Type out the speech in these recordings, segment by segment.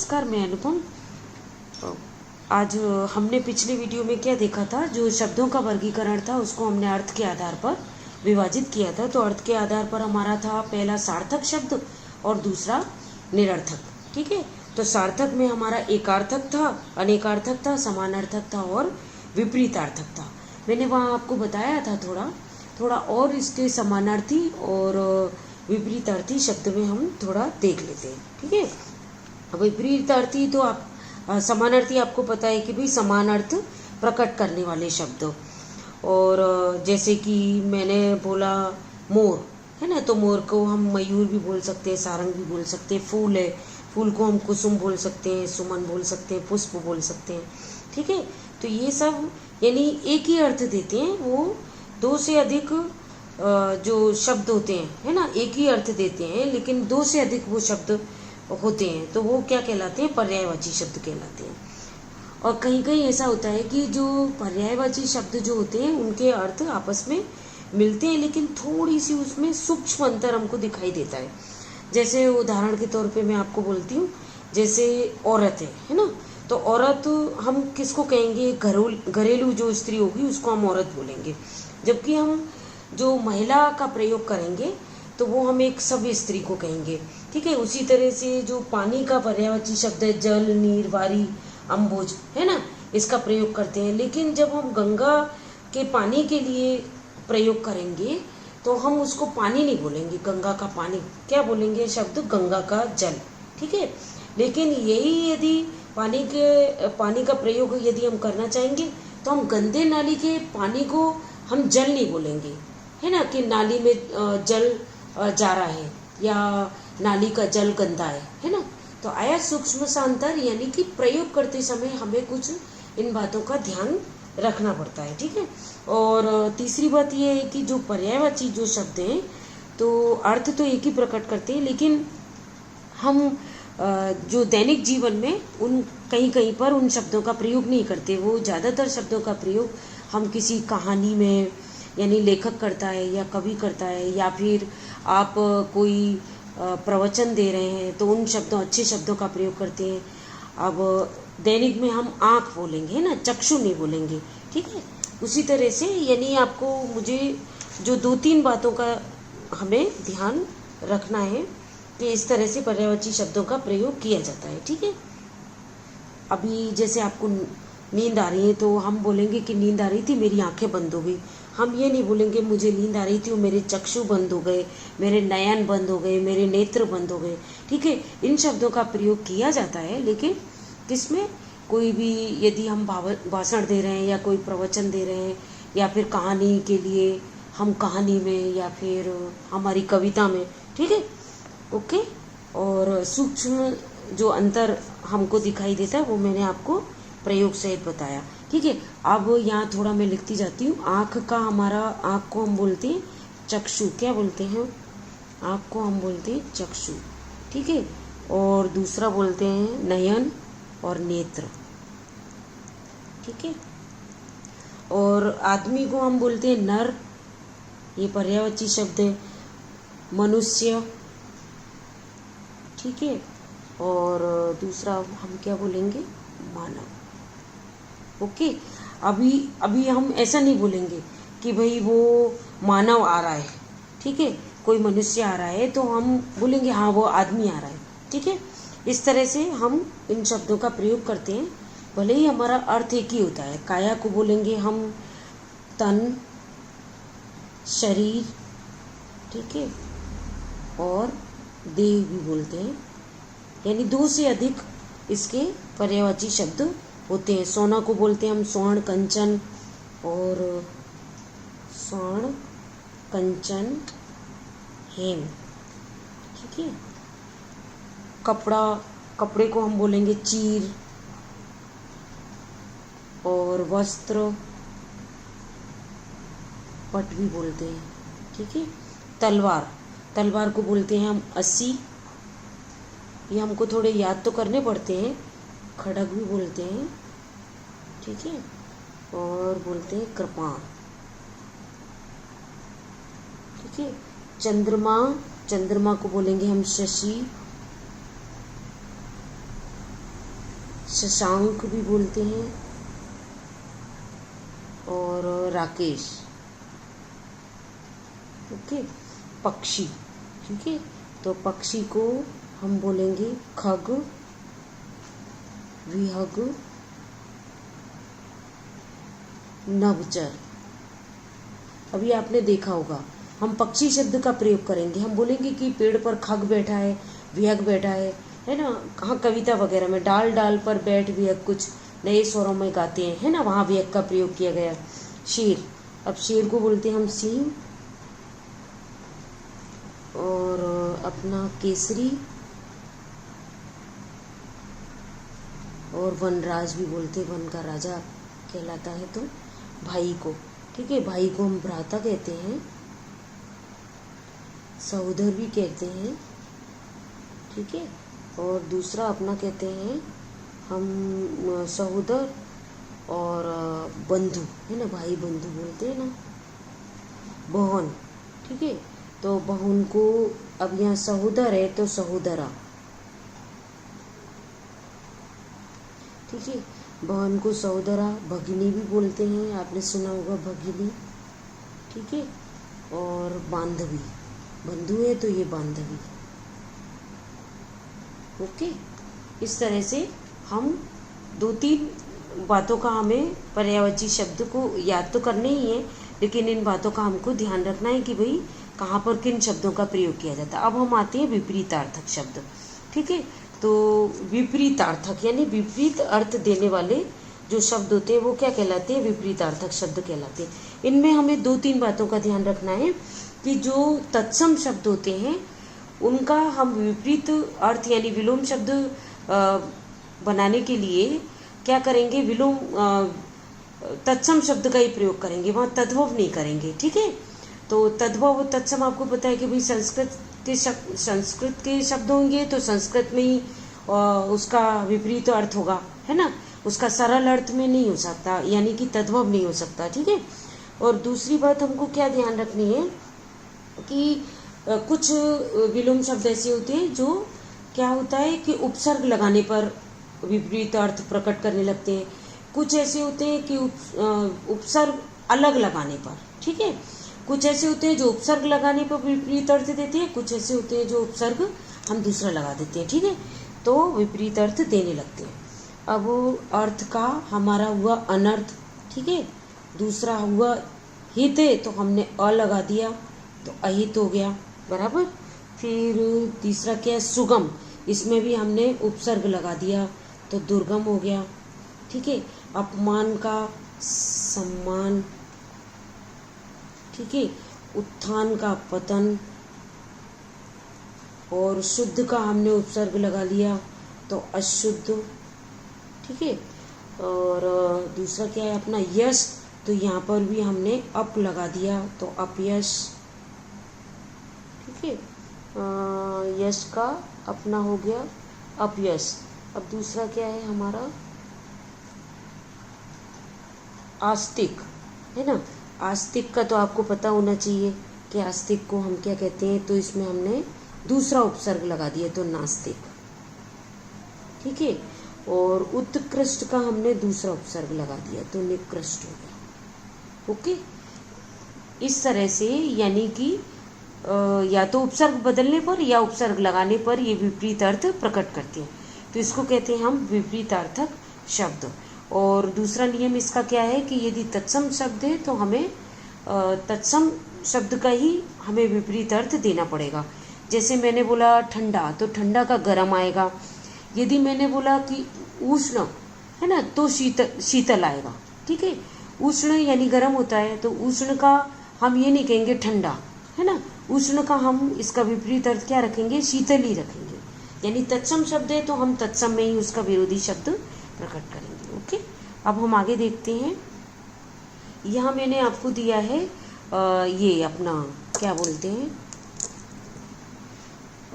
नमस्कार, मैं अनुपम। आज हमने पिछले वीडियो में क्या देखा था, जो शब्दों का वर्गीकरण था उसको हमने अर्थ के आधार पर विभाजित किया था। तो अर्थ के आधार पर हमारा था पहला सार्थक शब्द और दूसरा निरर्थक। ठीक है, तो सार्थक में हमारा एकार्थक था, अनेकार्थक था, समानार्थक था और विपरीतार्थक था। मैंने वहाँ आपको बताया था थोड़ा और इसके समानार्थी और विपरीतार्थी शब्द में हम थोड़ा देख लेते हैं। ठीक है, विपरीतार्थी तो आप समानार्थी आपको पता है कि भाई समान अर्थ प्रकट करने वाले शब्द। और जैसे कि मैंने बोला मोर है ना, तो मोर को हम मयूर भी बोल सकते हैं, सारंग भी बोल सकते हैं। फूल है, फूल को हम कुसुम बोल सकते हैं, सुमन बोल सकते हैं, पुष्प बोल सकते हैं। ठीक है, तो ये सब यानी एक ही अर्थ देते हैं। वो दो से अधिक जो शब्द होते हैं है ना, एक ही अर्थ देते हैं, लेकिन दो से अधिक वो शब्द होते हैं तो वो क्या कहलाते हैं, पर्यायवाची शब्द कहलाते हैं। और कहीं कहीं ऐसा होता है कि जो पर्यायवाची शब्द जो होते हैं उनके अर्थ आपस में मिलते हैं, लेकिन थोड़ी सी उसमें सूक्ष्म अंतर हमको दिखाई देता है। जैसे उदाहरण के तौर पे मैं आपको बोलती हूँ, जैसे औरत है ना, तो औरत हम किसको कहेंगे, घरेलू जो स्त्री होगी उसको हम औरत बोलेंगे। जबकि हम जो महिला का प्रयोग करेंगे तो वो हम एक सभ्य स्त्री को कहेंगे। ठीक है, उसी तरह से जो पानी का पर्यायवाची शब्द है, जल, नीर, वारी, अम्बुज है ना, इसका प्रयोग करते हैं। लेकिन जब हम गंगा के पानी के लिए प्रयोग करेंगे तो हम उसको पानी नहीं बोलेंगे, गंगा का पानी क्या बोलेंगे, शब्द गंगा का जल। ठीक है, लेकिन यही यदि पानी का प्रयोग यदि हम करना चाहेंगे तो हम गंदे नाली के पानी को हम जल नहीं बोलेंगे, है ना, कि नाली में जल जा रहा है या नाली का जल गंदा है ना। तो आया सूक्ष्म सा अंतर, यानी कि प्रयोग करते समय हमें कुछ इन बातों का ध्यान रखना पड़ता है। ठीक है, और तीसरी बात यह है कि जो पर्यायवाची जो शब्द हैं तो अर्थ तो एक ही प्रकट करते हैं, लेकिन हम जो दैनिक जीवन में कहीं कहीं पर उन शब्दों का प्रयोग नहीं करते। वो ज़्यादातर शब्दों का प्रयोग हम किसी कहानी में, यानी लेखक करता है या कवि करता है, या फिर आप कोई प्रवचन दे रहे हैं तो उन अच्छे शब्दों का प्रयोग करते हैं। अब दैनिक में हम आँख बोलेंगे ना, चक्षु नहीं बोलेंगे। ठीक है, उसी तरह से यानी आपको मुझे जो दो तीन बातों का हमें ध्यान रखना है कि इस तरह से पर्यायवाची शब्दों का प्रयोग किया जाता है। ठीक है, अभी जैसे आपको नींद आ रही है तो हम बोलेंगे कि नींद आ रही थी, मेरी आंखें बंद हो गई। हम ये नहीं बोलेंगे मुझे नींद आ रही थी और मेरे चक्षु बंद हो गए, मेरे नयन बंद हो गए, मेरे नेत्र बंद हो गए। ठीक है, इन शब्दों का प्रयोग किया जाता है, लेकिन किसमें, कोई भी यदि हम भाषण दे रहे हैं या कोई प्रवचन दे रहे हैं या फिर कहानी के लिए हम कहानी में या फिर हमारी कविता में। ठीक है, ओके। और सूक्ष्म जो अंतर हमको दिखाई देता है वो मैंने आपको प्रयोग सहित बताया। ठीक है, अब यहाँ थोड़ा मैं लिखती जाती हूँ। आँख को हम बोलते हैं चक्षु, क्या बोलते हैं, आँख को हम बोलते हैं चक्षु। ठीक है, और दूसरा बोलते हैं नयन और नेत्र। ठीक है, और आदमी को हम बोलते हैं नर, ये पर्यायवाची शब्द है। मनुष्य, ठीक है, और दूसरा हम क्या बोलेंगे, मानव। ओके, अभी हम ऐसा नहीं बोलेंगे कि भाई वो मानव आ रहा है। ठीक है, कोई मनुष्य आ रहा है तो हम बोलेंगे हाँ वो आदमी आ रहा है। ठीक है, इस तरह से हम इन शब्दों का प्रयोग करते हैं, भले ही हमारा अर्थ एक ही होता है। काया को बोलेंगे हम तन, शरीर, ठीक है, और देह भी बोलते हैं, यानी दो से अधिक इसके पर्यायवाची शब्द होते हैं। सोना को बोलते हैं हम स्वर्ण, कंचन, और स्वर्ण, कंचन, हेम। ठीक है, कपड़े को हम बोलेंगे चीर, और वस्त्र, पट भी बोलते हैं। ठीक है, तलवार को बोलते हैं हम अस्सी, ये हमको थोड़े याद तो करने पड़ते हैं। खड़ग भी बोलते हैं। ठीक है, और बोलते हैं कृपाण। ठीक है, चंद्रमा को बोलेंगे हम शशि, शशांक भी बोलते हैं और राकेश। ओके, पक्षी, ठीक है, तो पक्षी को हम बोलेंगे खग, विहग, नभचर। अभी आपने देखा होगा हम पक्षी शब्द का प्रयोग करेंगे, हम बोलेंगे कि पेड़ पर खग बैठा है, विहग बैठा है ना। हाँ, कविता वगैरह में डाल डाल पर बैठ विहग कुछ नए स्वरों में गाते हैं, है ना, वहाँ विहग का प्रयोग किया गया। शेर, अब शेर को बोलते हैं हम सिंह, और अपना केसरी और वनराज भी बोलते हैं, वन का राजा कहलाता है। तो भाई को, ठीक है, भाई को हम भ्राता कहते हैं, सहोदर भी कहते हैं, ठीक है, और दूसरा अपना कहते हैं हम सहोदर और बंधु, है ना, भाई बंधु बोलते हैं ना। बहन, ठीक है, तो बहन को, अब यहाँ सहोदर है तो सहोदरा, ठीक है, बहन को सहोदरा। भगिनी भी बोलते हैं, आपने सुना होगा भगिनी, ठीक है, और बांधवी, बंधु है तो ये बांधवी। ओके, इस तरह से हम 2-3 बातों का हमें पर्यायवाची शब्द को याद तो करने ही है, लेकिन इन बातों का हमको ध्यान रखना है कि भाई कहाँ पर किन शब्दों का प्रयोग किया जाता है। अब हम आते हैं विपरीतार्थक शब्द, ठीक है, तो विपरीतार्थक यानी विपरीत अर्थ देने वाले जो शब्द होते हैं वो क्या कहलाते हैं, विपरीतार्थक शब्द कहलाते हैं। इनमें हमें 2-3 बातों का ध्यान रखना है कि जो तत्सम शब्द होते हैं उनका हम विपरीत अर्थ यानी विलोम शब्द बनाने के लिए क्या करेंगे, विलोम तत्सम शब्द का ही प्रयोग करेंगे, वहाँ तद्भव नहीं करेंगे, ठीक है। तो तद्भव और तत्सम आपको पता है कि भाई संस्कृत के शब्द होंगे तो संस्कृत में ही उसका विपरीत अर्थ होगा, है ना, उसका सरल अर्थ में नहीं हो सकता, यानी कि तद्भव नहीं हो सकता, ठीक है। और दूसरी बात हमको क्या ध्यान रखनी है कि कुछ विलोम शब्द ऐसे होते हैं जो क्या होता है कि उपसर्ग लगाने पर विपरीत अर्थ प्रकट करने लगते हैं, कुछ ऐसे होते हैं कि उपसर्ग अलग लगाने पर, ठीक है, कुछ ऐसे होते हैं जो उपसर्ग लगाने पर विपरीत अर्थ देते हैं, कुछ ऐसे होते हैं जो उपसर्ग हम दूसरा लगा देते हैं, ठीक है, तो विपरीत अर्थ देने लगते हैं। अब अर्थ का हमारा हुआ अनर्थ, ठीक है, दूसरा हुआ हित है तो हमने अ लगा दिया तो अहित हो गया, बराबर। फिर तीसरा क्या है, सुगम, इसमें भी हमने उपसर्ग लगा दिया तो दुर्गम हो गया, ठीक है। अपमान का सम्मान, ठीक है, उत्थान का पतन, और शुद्ध का हमने उपसर्ग लगा लिया तो अशुद्ध, ठीक है। और दूसरा क्या है अपना यश, तो यहाँ पर भी हमने अप लगा दिया तो अपयश, ठीक है, यश का अपना हो गया अपयश। अब दूसरा क्या है हमारा आस्तिक, है ना, आस्तिक का तो आपको पता होना चाहिए कि आस्तिक को हम क्या कहते हैं, तो इसमें हमने दूसरा उपसर्ग लगा दिया तो नास्तिक, ठीक है। और उत्कृष्ट का हमने दूसरा उपसर्ग लगा दिया तो निकृष्ट हो गया, ओके। इस तरह से यानी कि या तो उपसर्ग बदलने पर या उपसर्ग लगाने पर ये विपरीत अर्थ प्रकट करते हैं, तो इसको कहते हैं हम विपरीतार्थक शब्द। और दूसरा नियम इसका क्या है कि यदि तत्सम शब्द है तो हमें तत्सम शब्द का ही हमें विपरीत अर्थ देना पड़ेगा। जैसे मैंने बोला ठंडा तो ठंडा का गर्म आएगा, यदि मैंने बोला कि उष्ण है ना तो शीतल आएगा, ठीक है। उष्ण यानी गर्म होता है तो उष्ण का हम ये नहीं कहेंगे ठंडा, है ना, उष्ण का हम इसका विपरीत अर्थ क्या रखेंगे, शीतल ही रखेंगे। यानी तत्सम शब्द है तो हम तत्सम में ही उसका विरोधी शब्द प्रकट करेंगे, ओके। अब हम आगे देखते हैं, यहाँ मैंने आपको दिया है ये अपना क्या बोलते हैं,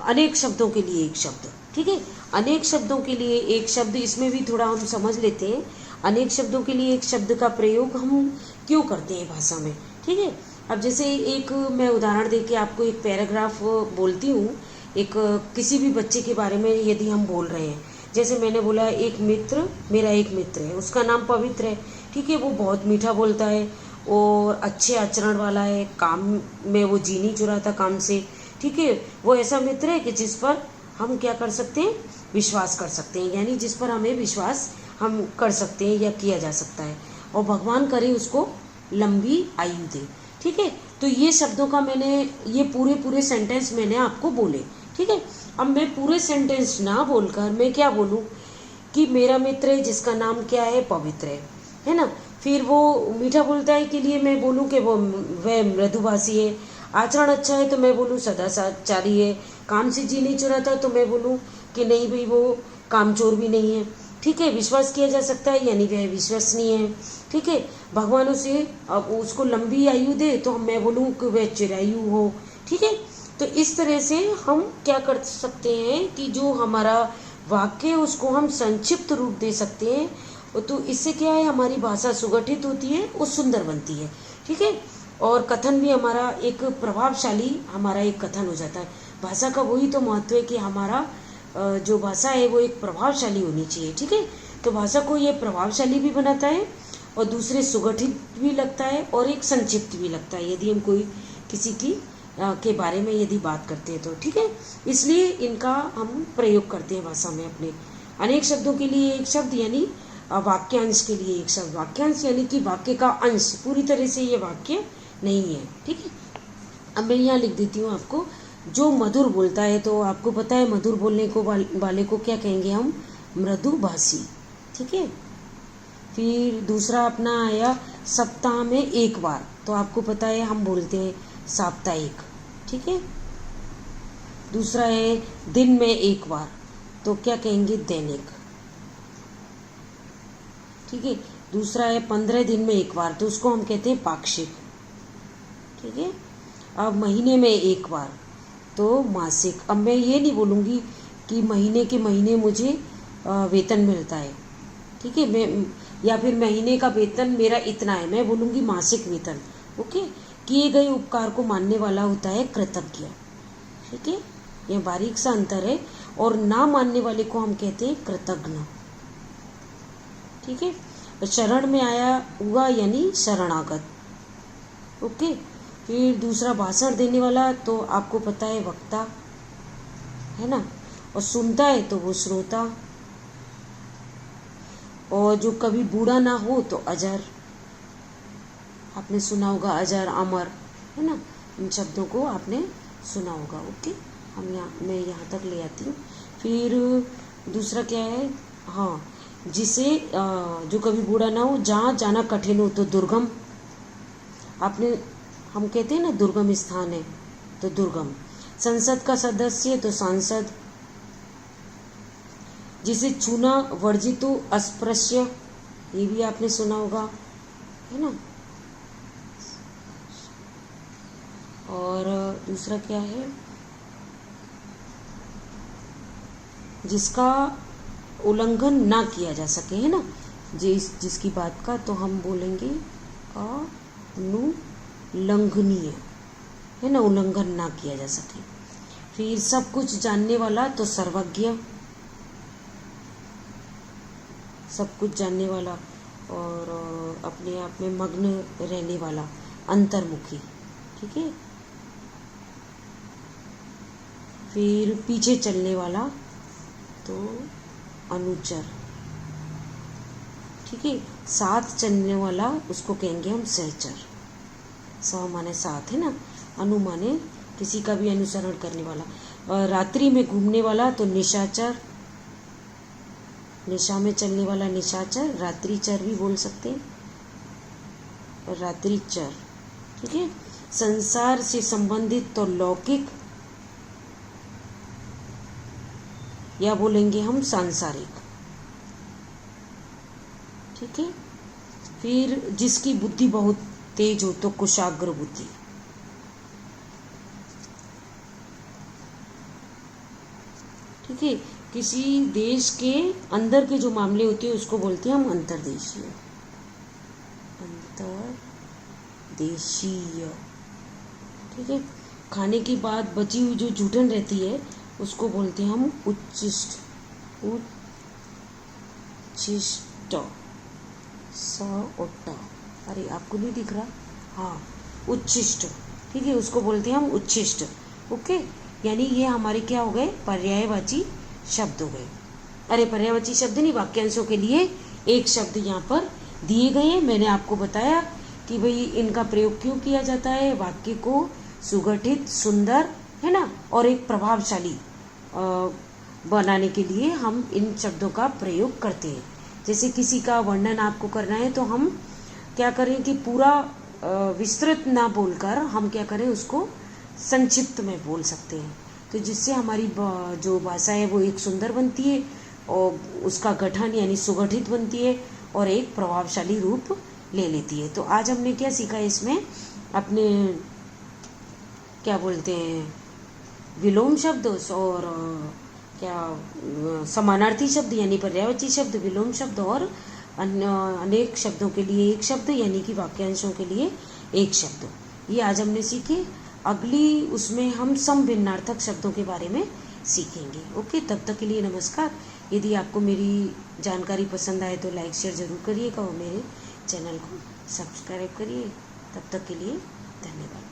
अनेक शब्दों के लिए एक शब्द, ठीक है। अनेक शब्दों के लिए एक शब्द, इसमें भी थोड़ा हम समझ लेते हैं अनेक शब्दों के लिए एक शब्द का प्रयोग हम क्यों करते हैं भाषा में, ठीक है। अब जैसे एक मैं उदाहरण देके आपको एक पैराग्राफ बोलती हूँ, एक किसी भी बच्चे के बारे में यदि हम बोल रहे हैं, जैसे मैंने बोला एक मित्र, मेरा एक मित्र है, उसका नाम पवित्र है, ठीक है। वो बहुत मीठा बोलता है और अच्छे आचरण वाला है, काम में वो जी नहीं चुराता काम से, ठीक है। वो ऐसा मित्र है कि जिस पर हम क्या कर सकते हैं, विश्वास कर सकते हैं, यानी जिस पर हमें विश्वास हम कर सकते हैं या किया जा सकता है, और भगवान करे उसको लंबी आयु दे, ठीक है। तो ये शब्दों का मैंने ये पूरे सेंटेंस मैंने आपको बोले, ठीक है। अब मैं पूरे सेंटेंस ना बोलकर मैं क्या बोलूँ कि मेरा मित्र है जिसका नाम क्या है, पवित्र है ना। फिर वो मीठा बोलता है के लिए मैं बोलूँ कि वह मृदुभाषी है, आचरण अच्छा है तो मैं बोलूँ सदाचारी है, काम से जी नहीं चुराता तो मैं बोलूँ कि नहीं भाई वो कामचोर भी नहीं है, ठीक है। विश्वास किया जा सकता है यानी वह विश्वसनीय है, ठीक है। भगवान उसे अब उसको लंबी आयु दे तो मैं बोलूँ कि वह चिरायु हो, ठीक है। तो इस तरह से हम क्या कर सकते हैं कि जो हमारा वाक्य उसको हम संक्षिप्त रूप दे सकते हैं, तो इससे क्या है, हमारी भाषा सुगठित होती है और सुंदर बनती है, ठीक है। और कथन भी हमारा एक प्रभावशाली हमारा एक कथन हो जाता है। भाषा का वही तो महत्व है कि हमारा जो भाषा है वो एक प्रभावशाली होनी चाहिए, ठीक है। तो भाषा को ये प्रभावशाली भी बनाता है और दूसरे सुगठित भी लगता है और एक संक्षिप्त भी लगता है, यदि हम कोई किसी की के बारे में यदि बात करते हैं तो, ठीक है। इसलिए इनका हम प्रयोग करते हैं भाषा में अपने। अनेक शब्दों के लिए एक शब्द यानी वाक्यांश के लिए एक शब्द। वाक्यांश यानी कि वाक्य का अंश, पूरी तरह से ये वाक्य नहीं है, ठीक है। अब मैं यहाँ लिख देती हूँ आपको, जो मधुर बोलता है, तो आपको पता है मधुर बोलने को वाले को क्या कहेंगे हम, मृदुभाषी, ठीक है। फिर दूसरा अपना आया सप्ताह में एक बार, तो आपको पता है हम बोलते हैं साप्ताहिक, ठीक है। दूसरा है दिन में एक बार, तो क्या कहेंगे, दैनिक, ठीक है। दूसरा है 15 दिन में एक बार, तो उसको हम कहते हैं पाक्षिक, ठीक है। अब महीने में एक बार तो मासिक। अब मैं ये नहीं बोलूँगी कि महीने के महीने मुझे वेतन मिलता है, ठीक है, मैं या फिर महीने का वेतन मेरा इतना है, मैं बोलूँगी मासिक वेतन, ओके। किए गए उपकार को मानने वाला होता है कृतज्ञ, ठीक है। यह बारीक सा अंतर है। और ना मानने वाले को हम कहते हैं कृतज्ञ, ठीक है। शरण में आया हुआ यानी शरणागत, ओके। फिर दूसरा भाषण देने वाला, तो आपको पता है वक्ता, है ना। और सुनता है तो वो श्रोता, और जो कभी बूढ़ा ना हो तो अजर, आपने सुना होगा अजर, अमर, है ना। इन शब्दों को आपने सुना होगा, ओके। मैं यहाँ तक ले आती हूँ। फिर दूसरा क्या है, हाँ, जिसे जो कभी बूढ़ा ना हो, जहाँ जाना कठिन हो तो दुर्गम, हम कहते हैं ना दुर्गम स्थान है तो दुर्गम। संसद का सदस्य तो सांसद, जिसे छूना वर्जित हो अस्पृश्य, ये भी आपने सुना होगा, है ना। और दूसरा क्या है, जिसका उल्लंघन ना किया जा सके, है ना, जिसकी बात का तो हम बोलेंगे अनुल्लंघनीय, है ना, उल्लंघन ना किया जा सके। फिर सब कुछ जानने वाला तो सर्वज्ञ, सब कुछ जानने वाला और अपने आप में मग्न रहने वाला अंतर्मुखी, ठीक है। फिर पीछे चलने वाला तो अनुचर, ठीक है। साथ चलने वाला उसको कहेंगे हम सहचर। सह माने साथ, है ना, अनु माने किसी का भी अनुसरण करने वाला। और रात्रि में घूमने वाला तो निशाचर, निशा में चलने वाला निशाचर, रात्रिचर भी बोल सकते हैं, और रात्रिचर, ठीक है। संसार से संबंधित तो लौकिक, या बोलेंगे हम सांसारिक, ठीक है। फिर जिसकी बुद्धि बहुत तेज हो तो कुशाग्र बुद्धि, ठीक है। किसी देश के अंदर के जो मामले होते हैं उसको बोलते हैं हम अंतर्देशीय, अंतर्देशीय, ठीक है। खाने के बाद बची हुई जो जूठन रहती है उसको बोलते हैं हम उच्छिष्ट, उच्छिष्ट, स उट्ट, अरे आपको नहीं दिख रहा, हाँ उच्छिष्ट, ठीक है, उसको बोलते हैं हम उच्छिष्ट। ओके, यानी ये हमारे क्या हो गए, पर्यायवाची शब्द हो गए। अरे पर्यायवाची शब्द नहीं, वाक्यांशों के लिए एक शब्द यहाँ पर दिए गए हैं। मैंने आपको बताया कि भाई इनका प्रयोग क्यों किया जाता है, वाक्य को सुगठित, सुंदर, है ना, और एक प्रभावशाली बनाने के लिए हम इन शब्दों का प्रयोग करते हैं। जैसे किसी का वर्णन आपको करना है तो हम क्या करें कि पूरा विस्तृत ना बोलकर हम क्या करें, उसको संक्षिप्त में बोल सकते हैं, तो जिससे हमारी जो भाषा है वो एक सुंदर बनती है और उसका गठन यानी सुगठित बनती है और एक प्रभावशाली रूप ले लेती है। तो आज हमने क्या सीखा इसमें, अपने क्या बोलते हैं, विलोम शब्द और क्या समानार्थी शब्द यानी पर्यायवाची शब्द, विलोम शब्द और अन्य अनेक शब्दों के लिए एक शब्द यानी कि वाक्यांशों के लिए एक शब्द, ये आज हमने सीखे। अगली उसमें हम समभिन्नार्थक शब्दों के बारे में सीखेंगे। ओके, तब तक के लिए नमस्कार। यदि आपको मेरी जानकारी पसंद आए तो लाइक शेयर ज़रूर करिएगा और मेरे चैनल को सब्सक्राइब करिए। तब तक के लिए धन्यवाद।